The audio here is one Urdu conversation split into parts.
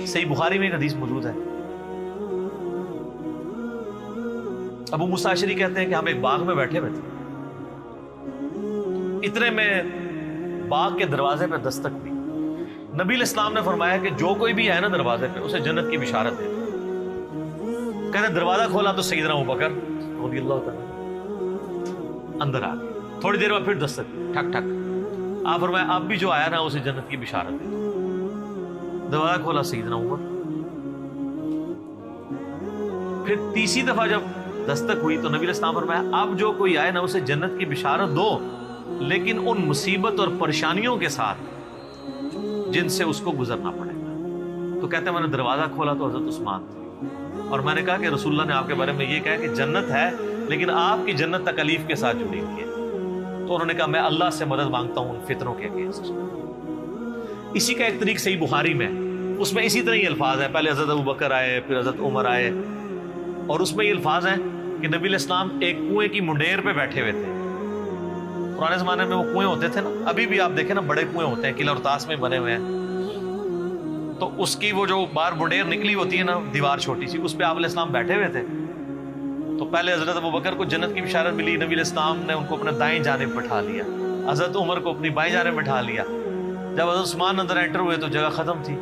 صحیح بخاری میں ایک حدیث موجود ہے، ابو موسیٰ اشعری کہتے ہیں کہ ہم ایک باغ میں بیٹھے ہوئے تھے، اتنے میں باغ کے دروازے پہ دستک دی۔ نبی علیہ السلام نے فرمایا کہ جو کوئی بھی ہے نا دروازے پہ اسے جنت کی بشارت دے۔ کہتے ہیں دروازہ کھولا تو سیدنا ابوبکر رضی اللہ تعالیٰ اندر آ گئے، تھوڑی دیر بعد پھر دستک ٹھک ٹھک، آپ فرمایا اب بھی جو آیا نا اسے جنت کی بشارت دے۔ دروازہ کھولا سیدنا عمر، پھر تیسری دفعہ جب دستک ہوئی تو نبی علیہ السلام فرمایا اب جو کوئی آئے نا اسے جنت کی بشارت دو، لیکن ان مصیبت اور پریشانیوں کے ساتھ جن سے اس کو گزرنا پڑے گا۔ تو کہتے ہیں میں نے دروازہ کھولا تو حضرت عثمان تھے، اور میں نے کہا کہ رسول اللہ نے آپ کے بارے میں یہ کہا کہ جنت ہے لیکن آپ کی جنت تکلیف کے ساتھ جڑی ہوئی ہے۔ تو انہوں نے کہا میں اللہ سے مدد مانگتا ہوں ان فتنوں کے اگینسٹ۔ اسی کا ایک طریق صحیح بخاری میں، اس میں اسی طرح یہ الفاظ ہیں، پہلے حضرت ابوبکر آئے پھر حضرت عمر آئے، اور اس میں یہ الفاظ ہیں کہ نبی علیہ السلام ایک کنویں کی منڈیر پہ بیٹھے ہوئے تھے۔ پرانے زمانے میں وہ کنویں ہوتے تھے نا، ابھی بھی آپ دیکھیں نا بڑے کنویں ہوتے ہیں، قلعہ اور طاس میں بنے ہوئے ہیں، تو اس کی وہ جو باہر منڈیر نکلی ہوتی ہے نا دیوار چھوٹی سی، اس پہ آپ علیہ السلام بیٹھے ہوئے تھے۔ تو پہلے حضرت ابوبکر کو جنت کی بشارت ملی، نبی علیہ السلام نے ان کو اپنے دائیں جانب بٹھا لیا، حضرت عمر کو اپنی بائیں جانب بٹھا لیا۔ جب حضرت عثمان اندر انٹر ہوئے تو جگہ ختم تھی،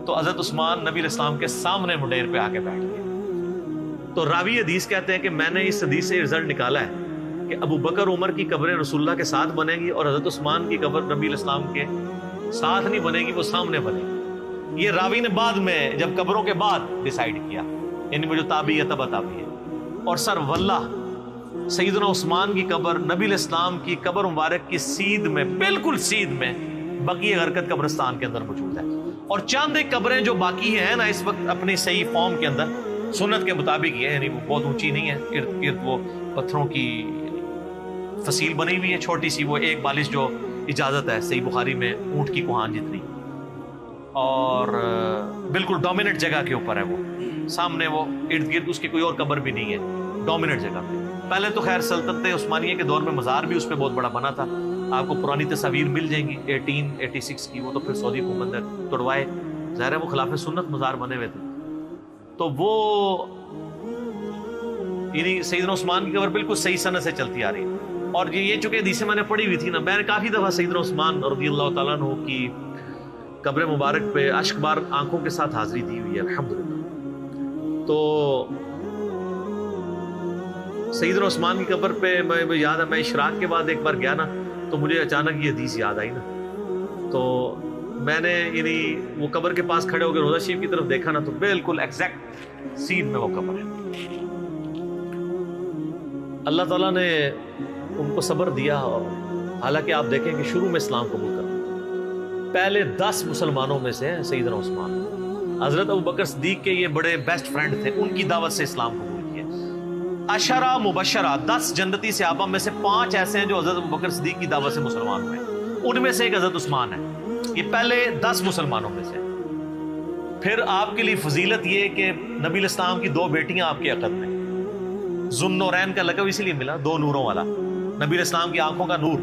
تو حضرت عثمان نبی علیہ السلام کے سامنے منڈیر پہ آ کے بیٹھ گئے۔ تو راوی حدیث کہتے ہیں کہ میں نے اس حدیث سے رزلٹ نکالا ہے کہ ابو بکر عمر کی قبریں رسول اللہ کے ساتھ بنے گی، اور حضرت عثمان کی قبر نبی علیہ السلام کے ساتھ نہیں بنے گی، وہ سامنے بنے گی۔ یہ راوی نے بعد میں جب قبروں کے بعد ڈیسائیڈ کیا، یعنی وہ جو تابعی ہے تبع تابعی ہے۔ اور سر واللہ سیدنا عثمان کی قبر نبی علیہ السلام کی قبر مبارک کی سیدھ میں، بالکل سیدھ میں بقیع غرقد قبرستان کے اندر موجود ہے۔ اور چند ایک قبریں جو باقی ہیں نا اس وقت اپنی صحیح فارم کے اندر سنت کے مطابق ہی ہے، یعنی وہ بہت اونچی نہیں ہے، ارد گرد وہ پتھروں کی فصیل بنی ہوئی ہے چھوٹی سی، وہ ایک بالش جو اجازت ہے صحیح بخاری میں اونٹ کی کوہان جتنی، اور بالکل ڈومیننٹ جگہ کے اوپر ہے، وہ سامنے وہ ارد گرد اس کی کوئی اور قبر بھی نہیں ہے، ڈومیننٹ جگہ پہ۔ پہلے تو خیر سلطنت عثمانیہ کے دور میں مزار بھی اس پہ بہت بڑا بنا تھا، آپ کو پرانی تصاویر مل جائیں گی 1886 کی، وہ تو پھر سعودی حکومت نے توڑوائے، ظاہر ہے وہ خلاف سنت مزار بنے ہوئے تھے۔ تو وہ یعنی سیدنا عثمان کی قبر بالکل صحیح سند سے چلتی آ رہی ہے، اور یہ چونکہ حدیثیں میں نے پڑھی ہوئی تھی نا، میں نے کافی دفعہ سیدنا عثمان رضی اللہ تعالیٰ عنہ کی قبر مبارک پہ اشک بار آنکھوں کے ساتھ حاضری دی ہوئی ہے الحمدللہ۔ تو سیدنا عثمان کی قبر پہ میں یاد ہے، میں اشراق کے بعد ایک بار گیا نا تو مجھے اچانک یہ حدیث یاد آئی نا، تو میں نے یعنی وہ قبر کے پاس کھڑے ہو کے روضہ شریف کی طرف دیکھا نا تو بالکل ایگزیکٹ سین میں وہ قبر ہے۔ اللہ تعالیٰ نے ان کو صبر دیا، اور حالانکہ آپ دیکھیں کہ شروع میں اسلام قبول کرنا پہلے 10 مسلمانوں میں سے ہیں سیدنا عثمان۔ حضرت ابوبکر صدیق کے یہ بڑے بیسٹ فرینڈ تھے، ان کی دعوت سے اسلام قبول کیا۔ عشرہ مبشرہ 10 جنتی صحابہ میں سے 5 ایسے ہیں جو حضرت ابوبکر صدیق کی دعوت سے مسلمان ہوئے، ان میں سے ایک حضرت عثمان ہے۔ یہ پہلے 10 مسلمانوں میں سے۔ پھر آپ کے لیے فضیلت یہ کہ نبی علیہ السلام کی 2 بیٹیاں آپ کے عقد میں، ذوالنورین کا لقب اسی لیے ملا، 2 نوروں والا، نبی علیہ السلام کی آنکھوں کا نور۔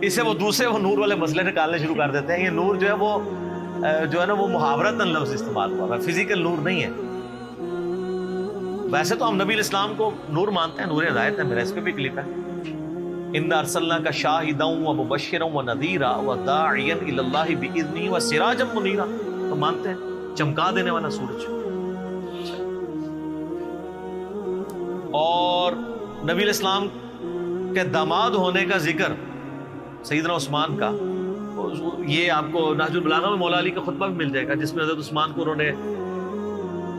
اسے وہ دوسرے وہ نور والے مسئلے نکالنے شروع کر دیتے ہیں۔ یہ نور جو ہے نا وہ محاورتاً لفظ استعمال ہوا ہے، فزیکل نور نہیں ہے۔ ویسے تو ہم نبی علیہ السلام کو نور مانتے ہیں، نور ہدایت ہے، میرا اس پہ بھی کلپ ہے، اِنَّا أَرْسَلْنَاكَ شَاهِدًا وَمُبَشِّرًا وَنَذِيرًا وَدَاعِيًا إِلَى اللَّهِ بِإِذْنِهِ وَسِرَاجًا مُنِيرًا، تو مانتے ہیں چمکا دینے والا سورج۔ اور نبی علیہ السلام کے داماد ہونے کا ذکر سیدنا عثمان کا، یہ آپ کو نہج البلاغہ میں مولا علی کا خطبہ بھی مل جائے گا، جس میں حضرت عثمان کو انہوں نے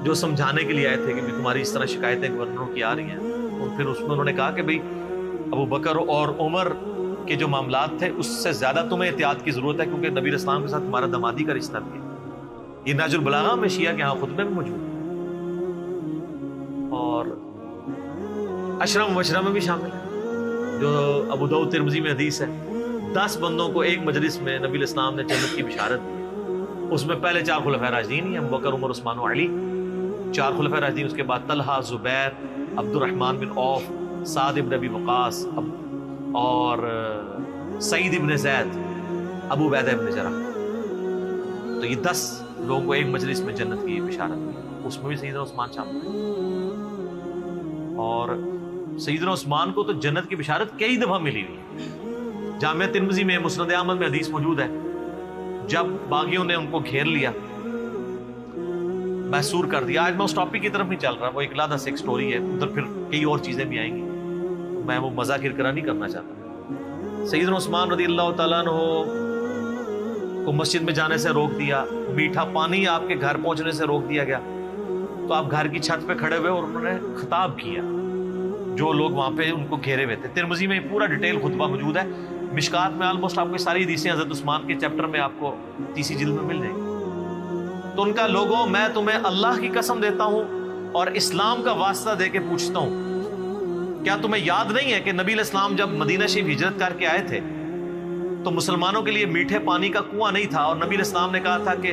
جو سمجھانے کے لیے آئے تھے کہ تمہاری اس طرح شکایتیں گورنروں کی آ رہی ہیں، اور پھر اس میں انہوں نے کہا کہ بھئی ابو بکر اور عمر کے جو معاملات تھے اس سے زیادہ تمہیں احتیاط کی ضرورت ہے، کیونکہ نبی علیہ السلام کے ساتھ تمہارا دامادی کا رشتہ بھی ہے۔ یہ نہج البلاغہ میں شیعہ کے ہاں خطبے میں موجود ہے، اور عشرہ مبشرہ میں بھی شامل ہے، جو ابو داؤد ترمذی میں حدیث ہے، 10 بندوں کو ایک مجلس میں نبی علیہ السلام نے جنت کی بشارت دی۔ اس میں پہلے 4 خلفائے راشدین ہیں، ابو بکر، عمر، عثمان و علی، 4 خلفائے راشدین، اس کے بعد طلحہ، زبیر، عبد الرحمن بن عوف، سعد بن ابی وقاص، اور سعید بن زید، ابو عبیدہ بن جرح۔ تو یہ 10 لوگوں کو ایک مجلس میں جنت کی بشارت دی، اس میں بھی سیدنا عثمان شامل تھے۔ اور سیدنا عثمان کو تو جنت کی بشارت کئی دفعہ ملی ہوئی ہے۔ جامعہ ترمذی میں، مسند احمد میں حدیث موجود ہے، جب باغیوں نے ان کو گھیر لیا، محصور کر دیا۔ آج میں اس ٹاپک کی طرف نہیں چل رہا، وہ ایک علیحدہ سے ایک سٹوری ہے، ادھر پھر کئی اور چیزیں بھی آئیں گی، میں وہ مذاکر کرا نہیں کرنا چاہتا۔ سیدنا عثمان رضی اللہ تعالیٰ عنہ کو مسجد میں جانے سے روک دیا، میٹھا پانی آپ کے گھر پہنچنے سے روک دیا گیا، تو آپ گھر کی چھت پہ کھڑے ہوئے اور انہوں نے خطاب کیا جو لوگ وہاں پہ ان کو گھیرے ہوئے تھے۔ ترمذی میں پورا ڈیٹیل خطبہ موجود ہے، مشکات میں آلموسٹ آپ کو ساری حدیثیں حضرت عثمان کے چیپٹر میں آپ کو 30 جلد میں مل جائیں گی۔ تو ان کا لوگوں، میں تمہیں اللہ کی قسم دیتا ہوں اور اسلام کا واسطہ دے کے پوچھتا ہوں، کیا تمہیں یاد نہیں ہے کہ نبی علیہ السلام جب مدینہ شریف ہجرت کر کے آئے تھے تو مسلمانوں کے لیے میٹھے پانی کا کنواں نہیں تھا، اور نبی علیہ السلام نے کہا تھا کہ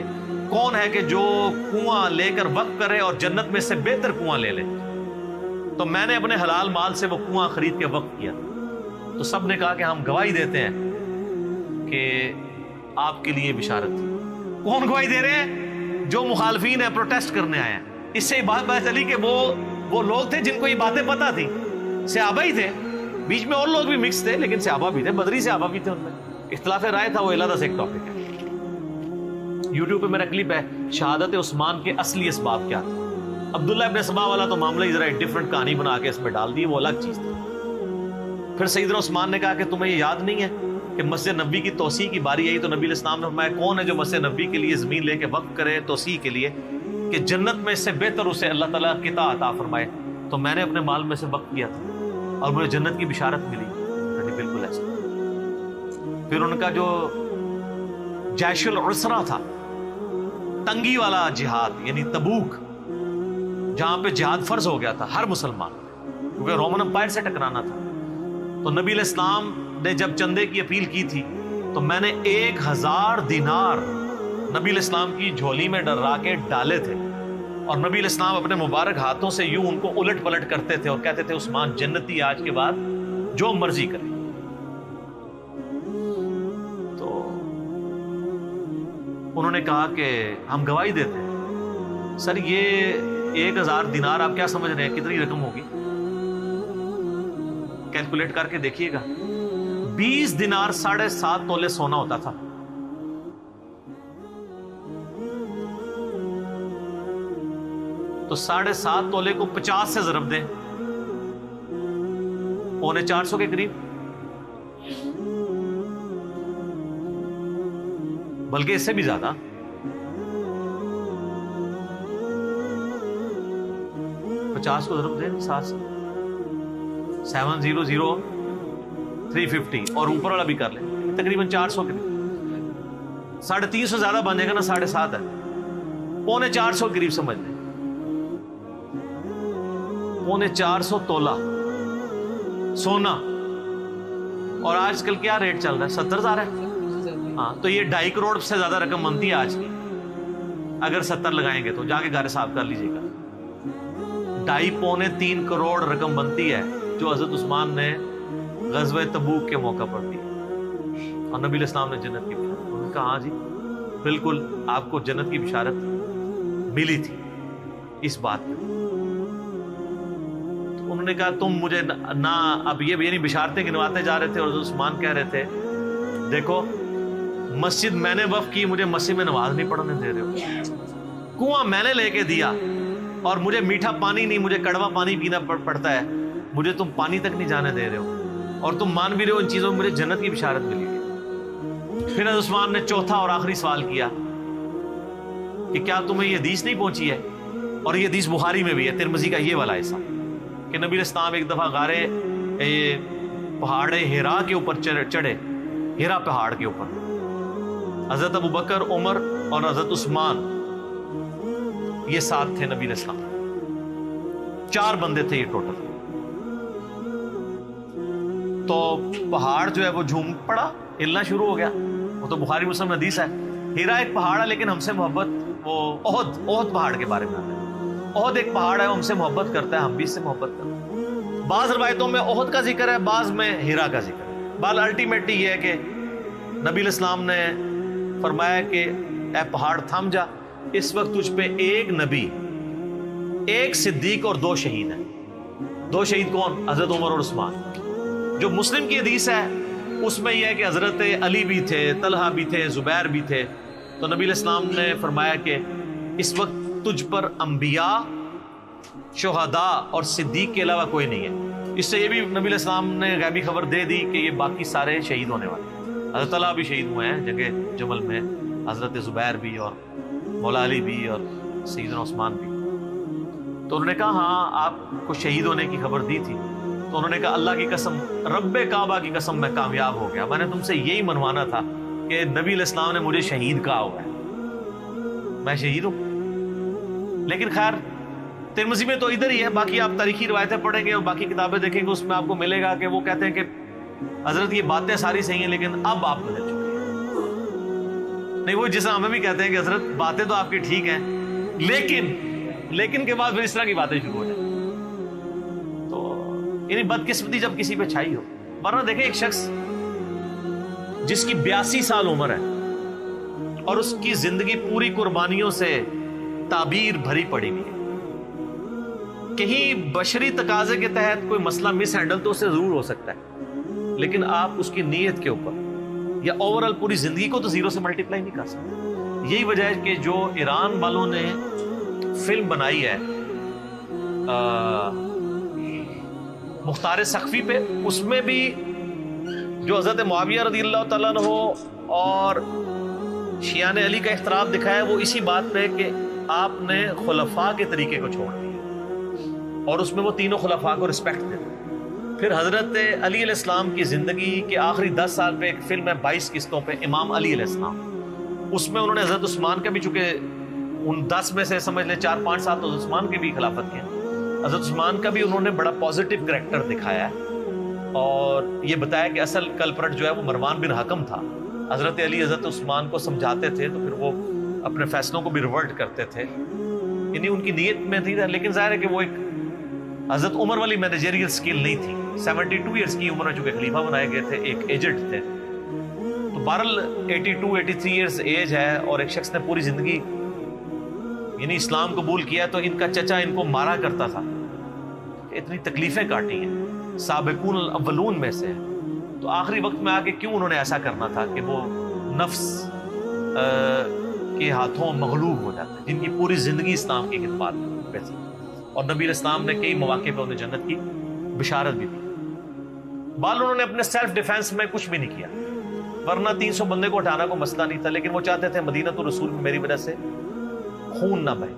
کون ہے کہ جو کنواں لے کر وقف کرے اور جنت میں سے بہتر کنواں لے لے؟ تو میں نے اپنے حلال مال سے وہ کنواں خرید کے وقف کیا۔ تو سب نے کہا کہ ہم گواہی دیتے ہیں کہ آپ کے لیے بشارت تھی۔ کون گواہی دے رہے ہیں؟ جو مخالفین ہیں، پروٹیسٹ کرنے آئے ہیں۔ اس سے بات پتہ چلی کہ وہ لوگ تھے جن کو یہ باتیں پتہ تھی، صحابہ ہی تھے، بیچ میں اور لوگ بھی مکس تھے لیکن صحابہ بھی تھے، بدری صحابہ بھی تھے، ان میں اختلاف رائے تھا، وہ علیحدہ سے ایک ٹاپک ہے۔ یوٹیوب پہ میرا کلپ ہے شہادت عثمان کے اصلی اسباب کیا تھے۔ عبداللہ ابن سبا والا تو معاملہ ہی ذرا ایک ڈفرنٹ کہانی بنا کے اس میں ڈال دی، وہ الگ چیز تھی۔ پھر سیدنا عثمان نے کہا کہ تمہیں یہ یاد نہیں ہے کہ مسجد نبوی کی توسیع کی باری آئی تو نبی علیہ السلام نے فرمایا کون ہے جو مسجد نبوی کے لیے زمین لے کے وقف کرے توسیع کے لیے کہ جنت میں اس سے بہتر اسے اللہ تعالیٰ قطع عطا فرمائے؟ تو میں نے اپنے مال میں سے وقف کیا تھا اور مجھے جنت کی بشارت ملی۔ بالکل ایسا۔ پھر ان کا جو جیش العسرہ تھا، تنگی والا جہاد، یعنی تبوک، جہاں پہ جہاد فرض ہو گیا تھا ہر مسلمان، کیونکہ رومن امپائر سے ٹکرانا تھا، تو نبی علیہ السلام نے جب چندے کی اپیل کی تھی تو میں نے 1000 دینار نبی علیہ السلام کی جھولی میں ڈرا کے ڈالے تھے، اور نبی علیہ السلام اپنے مبارک ہاتھوں سے یوں ان کو الٹ پلٹ کرتے تھے اور کہتے تھے عثمان جنتی آج کے بعد جو مرضی کرے۔ تو انہوں نے کہا کہ ہم گواہی دیتے ہیں۔ سر یہ 1000 دینار آپ کیا سمجھ رہے ہیں کتنی رقم ہوگی؟ کیلکولیٹ کر کے دیکھیے گا۔ 20 دینار 7.5 تولے سونا ہوتا تھا۔ تو 7.5 تولے کو 50 سے ضرب دیں، 450 کے قریب، بلکہ اس سے بھی زیادہ۔ 50 کو ضرب دیں 7 سے، 700,350 اور اوپر والا بھی کر لیں، تقریباً 400 کے قریب، 350 زیادہ بن جائے گا نا، 7.5 ہے، 450 کے قریب سمجھ لیں، 450 تولہ سونا۔ اور آج کل کیا ریٹ چل رہا ہے؟ 70,000 ہے۔ ہاں، تو یہ 2.5 کروڑ سے زیادہ رقم بنتی ہے آج کی، اگر 70 لگائیں گے تو جا کے گھر حساب کر لیجیے گا، 2.5-3 کروڑ رقم بنتی ہے جو حضرت عثمان نے غزوہ تبوک کے موقع پر دی، اور نبی علیہ السلام نے جنت کی بشارت۔ انہوں نے کہا ہاں جی بالکل آپ کو جنت کی بشارت ملی تھی اس بات میں۔ تو انہوں نے کہا تم مجھے نہ اب یہ یعنی بشارتیں گنواتے جا رہے تھے، اور حضرت عثمان کہہ رہے تھے دیکھو مسجد میں نے وقف کی، مجھے مسجد میں نماز نہیں پڑھنے دے رہے ہو، کنواں میں نے لے کے دیا اور مجھے میٹھا پانی نہیں، مجھے کڑوا پانی پینا پڑتا ہے، مجھے تم پانی تک نہیں جانے دے رہے ہو، اور تم مان بھی رہے ہو ان چیزوں میں مجھے جنت کی بشارت ملی ہے۔ پھر حضرت عثمان نے چوتھا اور آخری سوال کیا کہ کیا تمہیں یہ حدیث نہیں پہنچی ہے؟ اور یہ حدیث بخاری میں بھی ہے، ترمذی کا یہ والا حصہ، کہ نبی علیہ السلام ایک دفعہ غارے پہاڑ ہیرا کے اوپر چڑھے، ہیرا پہاڑ کے اوپر، حضرت ابو بکر، عمر اور حضرت عثمان یہ ساتھ تھے نبی علیہ السلام، 4 بندے تھے یہ ٹوٹل۔ تو پہاڑ جو ہے وہ جھوم پڑا، ہلنا شروع ہو گیا، وہ تو بخاری مسلم حدیث ہے۔ ہیرا ایک پہاڑ ہے لیکن ہم سے محبت، وہ احد پہاڑ کے بارے میں آتا ہے، احد ایک پہاڑ ہے، ہم سے محبت کرتا ہے، ہم بھی اس سے محبت کرتے ہیں۔ بعض روایتوں میں احد کا ذکر ہے، بعض میں ہیرا کا ذکر ہے۔ بال الٹیمیٹلی یہ ہے کہ نبی علیہ السلام نے فرمایا کہ اے پہاڑ تھم جا، اس وقت تجھ پہ ایک نبی، ایک صدیق اور 2 شہید ہیں۔ 2 شہید کون؟ حضرت عمر اور عثمان۔ جو مسلم کی حدیث ہے اس میں یہ ہے کہ حضرت علی بھی تھے، طلحہ بھی تھے، زبیر بھی تھے۔ تو نبی علیہ السلام نے فرمایا کہ اس وقت تجھ پر انبیاء، شہداء اور صدیق کے علاوہ کوئی نہیں ہے۔ اس سے یہ بھی نبی علیہ السلام نے غیبی خبر دے دی کہ یہ باقی سارے شہید ہونے والے ہیں۔ حضرت طلحہ بھی شہید ہوئے ہیں جنگ جمل میں، حضرت زبیر بھی اور مولا علی بھی اور سیدنا عثمان بھی۔ تو انہوں نے کہا ہاں آپ کو شہید ہونے کی خبر دی تھی۔ تو انہوں نے کہا اللہ کی قسم، رب کعبہ کی قسم، میں کامیاب ہو گیا، میں نے تم سے یہی منوانا تھا کہ نبی علیہ السلام نے مجھے شہید کہا ہوا ہے، میں شہید ہوں۔ لیکن خیر ترمذی میں تو ادھر ہی ہے، باقی آپ تاریخی روایتیں پڑھیں گے اور باقی کتابیں دیکھیں گے، اس میں آپ کو ملے گا کہ وہ کہتے ہیں کہ حضرت یہ باتیں ساری صحیح ہیں لیکن اب آپ بدل چکے ہیں۔ نہیں، وہ جیسا ہمیں بھی کہتے ہیں کہ حضرت باتیں تو آپ کی ٹھیک ہیں لیکن کے بعد پھر اس طرح کی باتیں شروع ہو جائیں۔ تو یعنی بدقسمتی جب کسی پہ چھائی ہو، ورنہ دیکھیں ایک شخص جس کی 82 سال عمر ہے اور اس کی زندگی پوری قربانیوں سے تعبیر بھری پڑی ہوئی ہے، کہیں بشری تقاضے کے تحت کوئی مسئلہ مس ہینڈل تو اس سے ضرور ہو سکتا ہے، لیکن آپ اس کی نیت کے اوپر یا اوورال پوری زندگی کو تو 0 سے ملٹیپلائی نہیں کر سکتے۔ یہی وجہ ہے کہ جو ایران والوں نے فلم بنائی ہے مختار سقفی پہ، اس میں بھی جو حضرت معاویہ رضی اللہ تعالیٰ عنہ اور شیعان علی کا اختلاف دکھایا ہے، وہ اسی بات پہ کہ آپ نے خلفاء کے طریقے کو چھوڑ دیا اور اس میں وہ تینوں خلفاء کو رسپیکٹ دیتے۔ پھر حضرت علی علیہ السلام کی زندگی کے آخری 10 سال پہ ایک فلم ہے 22 قسطوں پہ، امام علی علیہ السلام، اس میں انہوں نے حضرت عثمان کا بھی، چونکہ ان 10 میں سے سمجھ لیں 4-5 سال تو عثمان کے بھی خلافت کے، حضرت عثمان کا بھی انہوں نے بڑا پازیٹیو کریکٹر دکھایا ہے اور یہ بتایا کہ اصل کلپرٹ جو ہے وہ مروان بن حکم تھا۔ حضرت علی حضرت عثمان کو سمجھاتے تھے تو پھر وہ اپنے فیصلوں کو بھی ریورٹ کرتے تھے، یعنی ان کی نیت میں تھی، لیکن ظاہر ہے کہ وہ ایک حضرت عمر والی مینیجریل سکل نہیں تھی۔ 72 ایئرس کی عمر میں چونکہ خلیفہ بنائے گئے تھے، ایک ایجنٹ تھے، تو بہرحال 82-83 ایئرس ایج ہے اور ایک شخص نے پوری زندگی یعنی اسلام قبول کیا، تو ان کا چچا ان کو مارا کرتا تھا، اتنی تکلیفیں کاٹی ہیں، سابقون الاولون میں سے، تو آخری وقت میں آ کے کیوں انہوں نے ایسا کرنا تھا کہ وہ نفس کے ہاتھوں مغلوب ہو جاتے ہیں، جن کی پوری زندگی اسلام کی خدمات پہ تھی اور نبی علیہ السلام نے کئی مواقع پہ انہیں جنت کی بشارت بھی دی۔ بال انہوں نے اپنے سیلف ڈیفenس میں کچھ بھی نہیں کیا، ورنہ 300 بندے کو ہٹانا کو مسئلہ نہیں تھا، لیکن وہ چاہتے تھے مدینہ الرسول میں میری وجہ سے خون نہ بہے۔